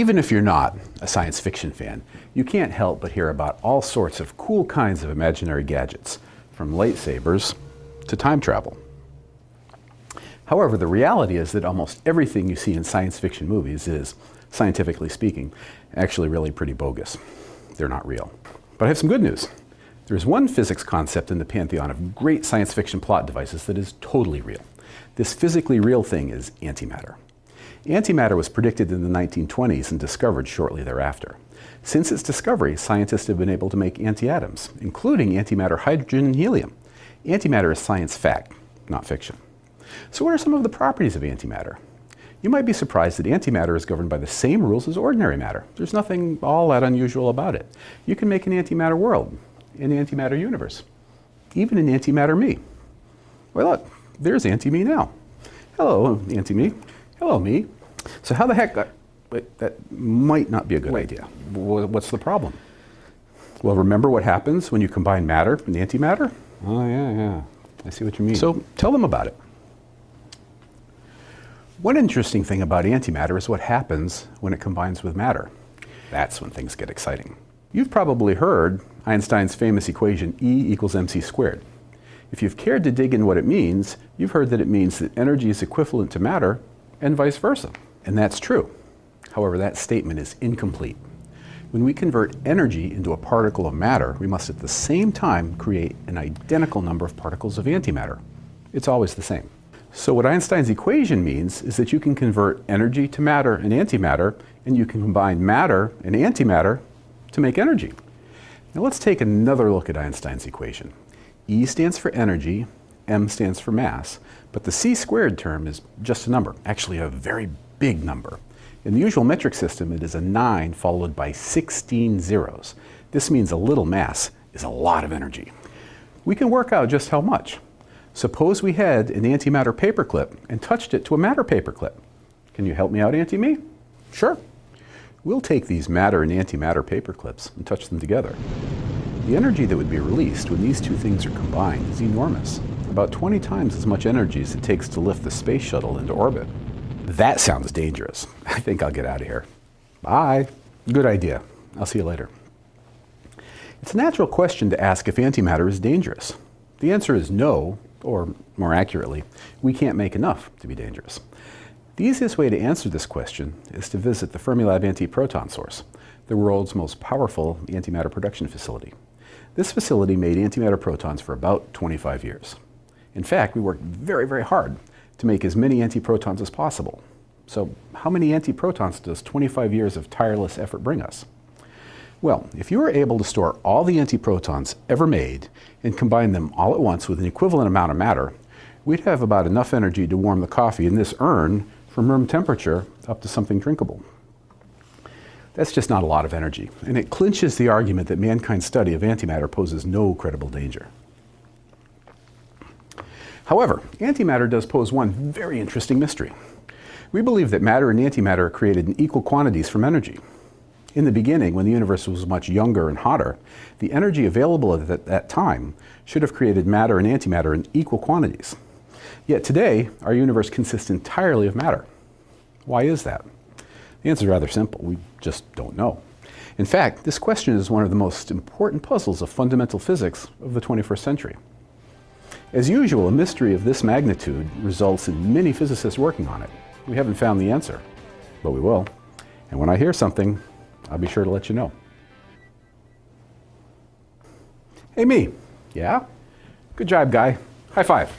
Even if you're not a science fiction fan, you can't help but hear about all sorts of cool kinds of imaginary gadgets, from lightsabers to time travel. However, the reality is that almost everything you see in science fiction movies is, scientifically speaking, actually really pretty bogus. They're not real. But I have some good news. There's one physics concept in the pantheon of great science fiction plot devices that is totally real. This physically real thing is antimatter. Antimatter was predicted in the 1920s and discovered shortly thereafter. Since its discovery, scientists have been able to make antiatoms, including antimatter hydrogen and helium. Antimatter is science fact, not fiction. So what are some of the properties of antimatter? You might be surprised that antimatter is governed by the same rules as ordinary matter. There's nothing all that unusual about it. You can make an antimatter world, an antimatter universe, even an antimatter me. Well, look, there's anti-me now. Hello, anti-me. Hello, me. So how the heck, wait, that might not be a good idea. What's the problem? Well, remember what happens when you combine matter and antimatter? Oh, yeah. I see what you mean. So tell them about it. One interesting thing about antimatter is what happens when it combines with matter. That's when things get exciting. You've probably heard Einstein's famous equation E equals mc squared. If you've cared to dig in what it means, you've heard that it means that energy is equivalent to matter and vice versa. And that's true. However, that statement is incomplete. When we convert energy into a particle of matter, we must at the same time create an identical number of particles of antimatter. It's always the same. So what Einstein's equation means is that you can convert energy to matter and antimatter, and you can combine matter and antimatter to make energy. Now let's take another look at Einstein's equation. E stands for energy, m stands for mass, but the c squared term is just a number, actually a very big number. In the usual metric system, it is a 9 followed by 16 zeros. This means a little mass is a lot of energy. We can work out just how much. Suppose we had an antimatter paperclip and touched it to a matter paperclip. Can you help me out, Auntie-me? Sure. We'll take these matter and antimatter paperclips and touch them together. The energy that would be released when these two things are combined is enormous, about 20 times as much energy as it takes to lift the space shuttle into orbit. That sounds dangerous. I think I'll get out of here. Bye. Good idea. I'll see you later. It's a natural question to ask if antimatter is dangerous. The answer is no, or more accurately, we can't make enough to be dangerous. The easiest way to answer this question is to visit the Fermilab antiproton source, the world's most powerful antimatter production facility. This facility made antimatter protons for about 25 years. In fact, we worked very, very hard to make as many antiprotons as possible. So how many antiprotons does 25 years of tireless effort bring us? Well, if you were able to store all the antiprotons ever made and combine them all at once with an equivalent amount of matter, we'd have about enough energy to warm the coffee in this urn from room temperature up to something drinkable. That's just not a lot of energy, and it clinches the argument that mankind's study of antimatter poses no credible danger. However, antimatter does pose one very interesting mystery. We believe that matter and antimatter are created in equal quantities from energy. In the beginning, when the universe was much younger and hotter, the energy available at that time should have created matter and antimatter in equal quantities. Yet today, our universe consists entirely of matter. Why is that? The answer is rather simple. We just don't know. In fact, this question is one of the most important puzzles of fundamental physics of the 21st century. As usual, a mystery of this magnitude results in many physicists working on it. We haven't found the answer, but we will. And when I hear something, I'll be sure to let you know. Hey, me. Yeah? Good job, guy. High five.